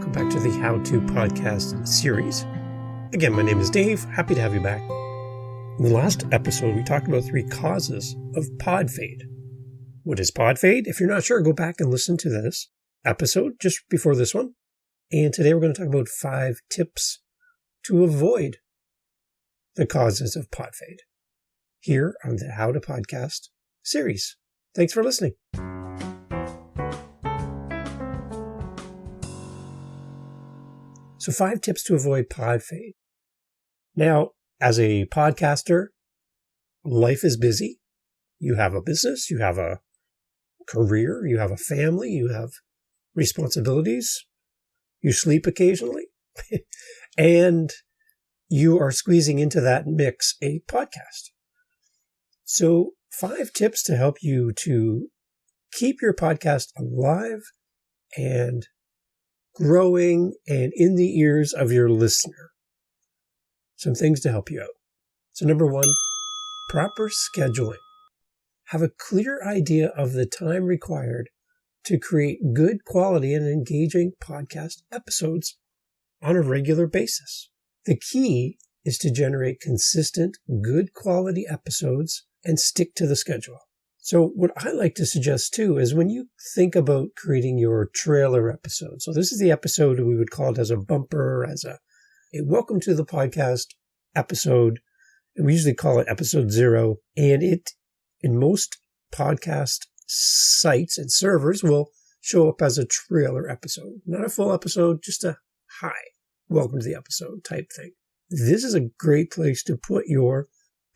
welcome back to the How To Podcast series. Again, my name is Dave. Happy to have you back. In the last episode, we talked about 3 causes of Podfade. What is Podfade? If you're not sure, go back and listen to this episode just before this one. And today we're going to talk about 5 tips to avoid the causes of Podfade here on the How To Podcast series. Thanks for listening. So 5 tips to avoid Podfade. Now, as a podcaster, life is busy. You have a business, you have a career, you have a family, you have responsibilities, you sleep occasionally, and you are squeezing into that mix a podcast. So 5 tips to help you to keep your podcast alive and growing and in the ears of your listener. Some things to help you out. So number 1, proper scheduling. Have a clear idea of the time required to create good quality and engaging podcast episodes on a regular basis. The key is to generate consistent, good quality episodes and stick to the schedule. So what I like to suggest too is when you think about creating your trailer episode. So this is the episode we would call it as a bumper, as a welcome to the podcast episode. And we usually call it episode 0. And it, in most podcast sites and servers, will show up as a trailer episode. Not a full episode, just a hi, welcome to the episode type thing. This is a great place to put your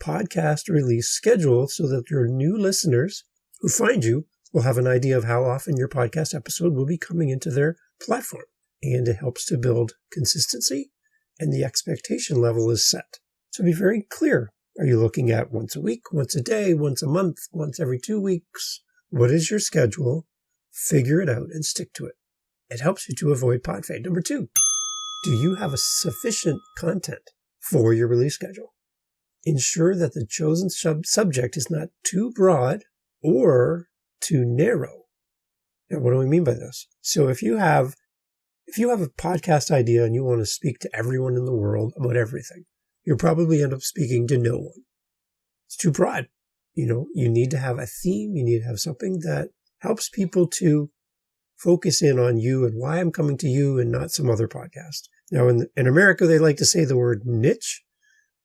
podcast release schedule so that your new listeners who find you will have an idea of how often your podcast episode will be coming into their platform. And it helps to build consistency, and the expectation level is set. So be very clear. Are you looking at once a week, once a day, once a month, once every 2 weeks? What is your schedule? Figure it out and stick to it. It helps you to avoid Podfade. Number 2, do you have a sufficient content for your release schedule? Ensure that the chosen subject is not too broad or too narrow. Now, what do we mean by this? So if you have a podcast idea and you want to speak to everyone in the world about everything, you'll probably end up speaking to no one. It's too broad. You need to have a theme. You need to have something that helps people to focus in on you and why I'm coming to you and not some other podcast. Now, in America, they like to say the word niche.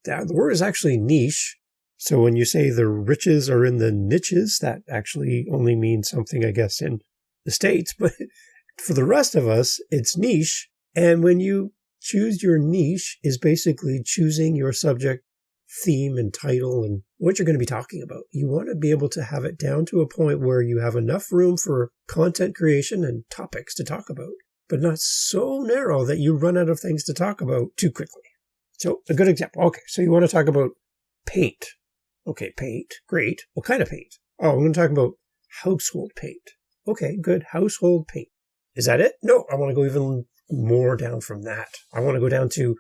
The word is actually niche. So when you say the riches are in the niches, that actually only means something, I guess, in the States. But for the rest of us, it's niche. And when you choose your niche is basically choosing your subject, theme, and title and what you're going to be talking about. You want to be able to have it down to a point where you have enough room for content creation and topics to talk about, but not so narrow that you run out of things to talk about too quickly. So a good example. Okay, so you want to talk about paint. Okay, paint. Great. What kind of paint? Oh, I'm going to talk about household paint. Okay, good. Household paint. Is that it? No, I want to go even more down from that. I want to go down to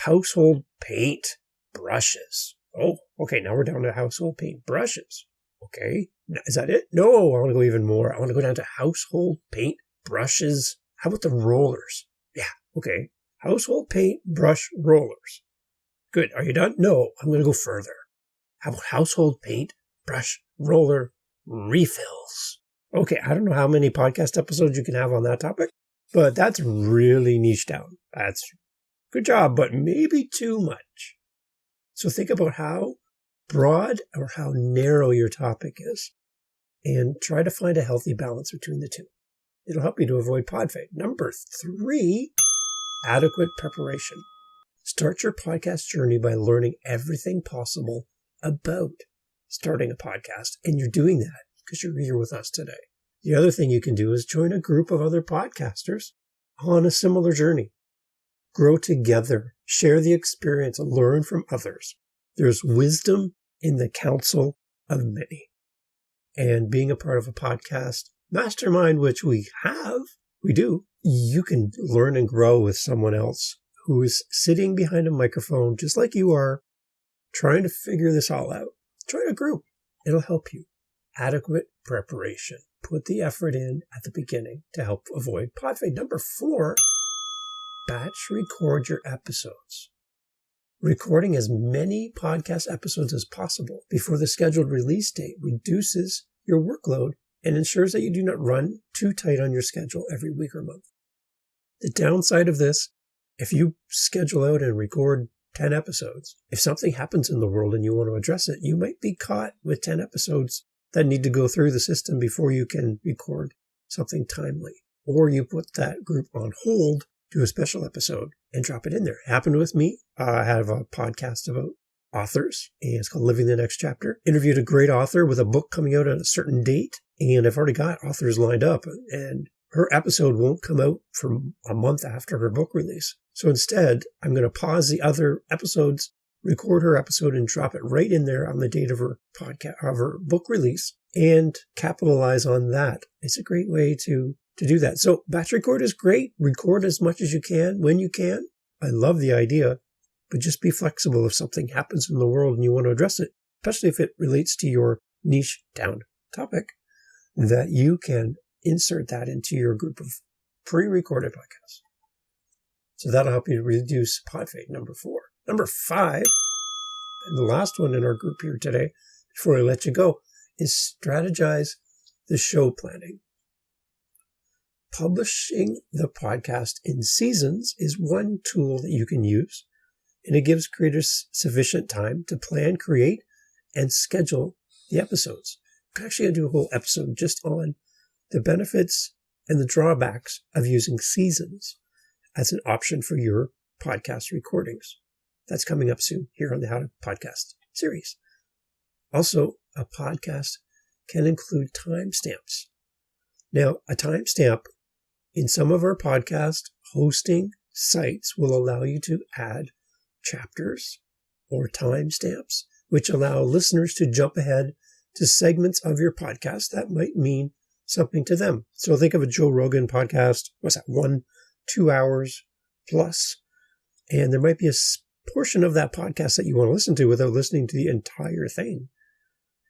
household paint brushes. Oh, okay, now we're down to household paint brushes. Okay, is that it? No, I want to go even more. I want to go down to household paint brushes. How about the rollers? Yeah, okay. Household paint brush rollers. Good. Are you done? No, I'm going to go further. How about household paint brush roller refills? Okay, I don't know how many podcast episodes you can have on that topic, but that's really niche down. That's good job, but maybe too much. So think about how broad or how narrow your topic is and try to find a healthy balance between the two. It'll help you to avoid Podfade. Number 3, adequate preparation. Start your podcast journey by learning everything possible about starting a podcast. And you're doing that because you're here with us today. The other thing you can do is join a group of other podcasters on a similar journey. Grow together, share the experience, and learn from others. There's wisdom in the counsel of many. And being a part of a podcast mastermind, which we do, you can learn and grow with someone else who is sitting behind a microphone just like you are, trying to figure this all out. Join a group. It'll help you. Adequate preparation. Put the effort in at the beginning to help avoid Podfade. Number 4, batch record your episodes. Recording as many podcast episodes as possible before the scheduled release date reduces your workload and ensures that you do not run too tight on your schedule every week or month. The downside of this, if you schedule out and record 10 episodes, if something happens in the world and you want to address it, you might be caught with 10 episodes that need to go through the system before you can record something timely. Or you put that group on hold, do a special episode, and drop it in there. It happened with me. I have a podcast about authors, and it's called Living the Next Chapter. Interviewed a great author with a book coming out at a certain date, and I've already got authors lined up, and her episode won't come out for a month after her book release. So instead, I'm going to pause the other episodes, record her episode, and drop it right in there on the date of her podcast, of her book release, and capitalize on that. It's a great way to do that. So batch record is great. Record as much as you can when you can. I love the idea, but just be flexible if something happens in the world and you want to address it, especially if it relates to your niche down topic, that you can insert that into your group of pre-recorded podcasts. So that'll help you reduce Podfade, number 4. Number 5, and the last one in our group here today, before I let you go, is strategize the show planning. Publishing the podcast in seasons is one tool that you can use, and it gives creators sufficient time to plan, create, and schedule the episodes. I'm actually going to do a whole episode just on the benefits and the drawbacks of using seasons as an option for your podcast recordings. That's coming up soon here on the How to Podcast series. Also, a podcast can include timestamps. Now, a timestamp in some of our podcast hosting sites will allow you to add chapters or timestamps, which allow listeners to jump ahead to segments of your podcast that might mean something to them. So think of a Joe Rogan podcast. What's that? 1-2 hours plus. And there might be a portion of that podcast that you want to listen to without listening to the entire thing.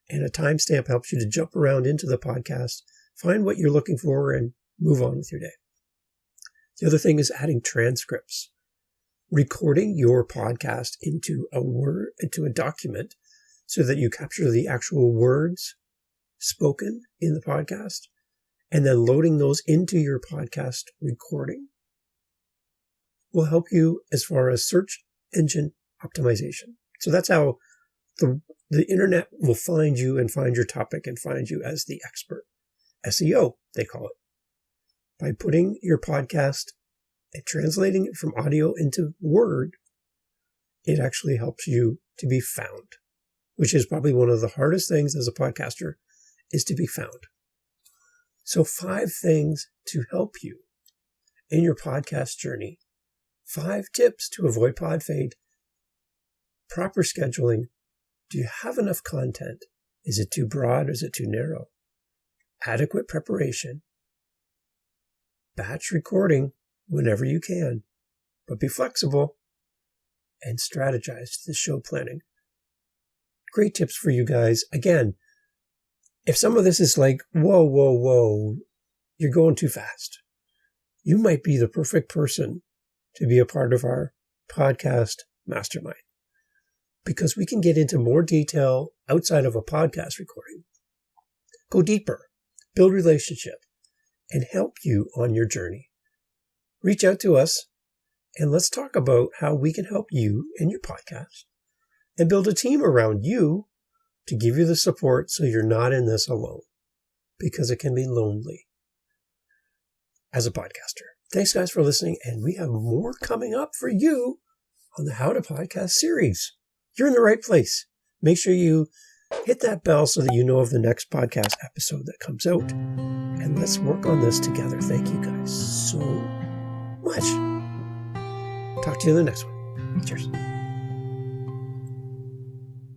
And a timestamp helps you to jump around into the podcast, find what you're looking for, and move on with your day. The other thing is adding transcripts. Recording your podcast into a document so that you capture the actual words spoken in the podcast, and then loading those into your podcast recording will help you as far as search engine optimization. So that's how the internet will find you and find your topic and find you as the expert. SEO, they call it. By putting your podcast and translating it from audio into word, it actually helps you to be found, which is probably one of the hardest things as a podcaster, is to be found. So 5 things to help you in your podcast journey. 5 tips to avoid pod fade. Proper scheduling. Do you have enough content? Is it too broad or is it too narrow? Adequate preparation. Batch recording whenever you can, but be flexible, and strategize the show planning. Great tips for you guys. Again, if some of this is like, whoa, you're going too fast, you might be the perfect person to be a part of our podcast mastermind, because we can get into more detail outside of a podcast recording, go deeper, build relationship, and help you on your journey. Reach out to us and let's talk about how we can help you in your podcast and build a team around you to give you the support so you're not in this alone, because it can be lonely as a podcaster. Thanks guys for listening, and we have more coming up for you on the How to Podcast series. You're in the right place. Make sure you hit that bell so that you know of the next podcast episode that comes out. And let's work on this together. Thank you guys so much. Talk to you in the next one. Cheers.